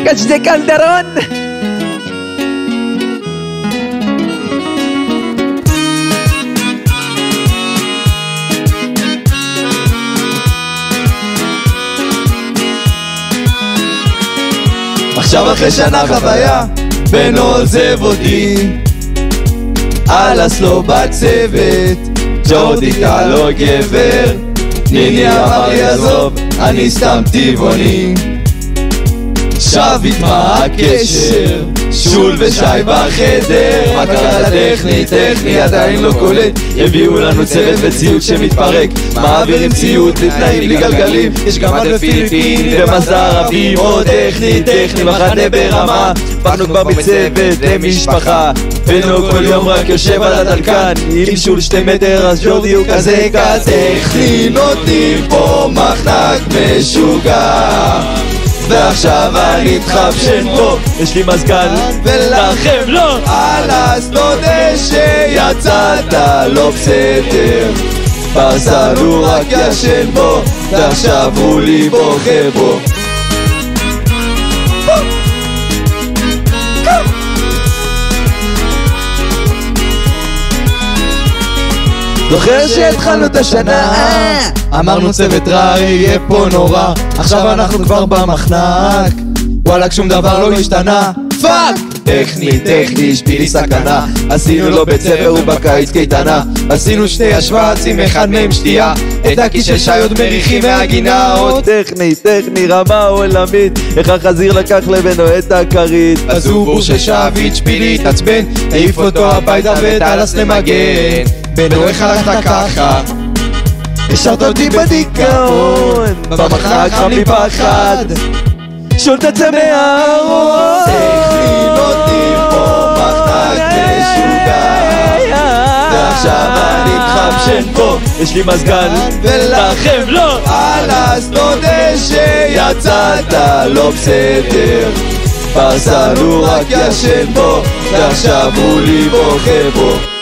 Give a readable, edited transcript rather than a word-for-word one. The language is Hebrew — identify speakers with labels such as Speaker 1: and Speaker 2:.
Speaker 1: Catch de Calderón.
Speaker 2: עכשיו אחרי שנה חוויה בן עוזב אותי אלס לא בצוות ג'ורדי אתה לא גבר ניני אמר לי עזוב אני סתם טבעוני שביט מה הקשר שול ושי בחדר מה קרה לטכני טכני עדיין לא קולט הביאו לנו צוות וציוד שמתפרק מעבירים ציוד לתנאים בלי גלגלים יש גם עד פיליפיני ומזר רבים או טכני טכני מחנה ברמה פחנו כבר בצוות למשפחה בנו כל יום רק יושב על הדלקן עם שול 2 מטר אז ג'ורדי הוא כזה טכני נותנים פה מחנק משוגע ועכשיו אני אתחפשן פה יש לי מזגן ולכם לא אלס תודה שיצאת לא בסדר פרסל הוא רק ישן בו ועכשיו הוא לי בוכה בו זוכר שהתחלנו את השנה אמרנו צוות רע יהיה פה נורא עכשיו אנחנו כבר במחנק וואלק שום דבר לא השתנה פאק טכני שפילי סכנה עשינו לו בית ספר ובקיץ קייטנה עשינו 2 השוואה אחד מהם שתייה את הכיס של שי עוד מריחים מהגינה עוד טכני רמה עולמית איך החזיר לקח לבנו את הכרית אז הוא בור ששביט שפילי התעצבן העיף אותו הביתה ואת אלס למגן בנו איך הלכת ככה השארת אותי בדיכאון במחנק חם לי פחד שול תצא מהארון טכני נותנים פה מחנק משוגע ועכשיו אני אתחפשן פה יש לי מזגן ולכם לא אלס תודה שיצאת לא בסדר פרסל הוא רק ישן בו ועכשיו הוא לי בוכה בו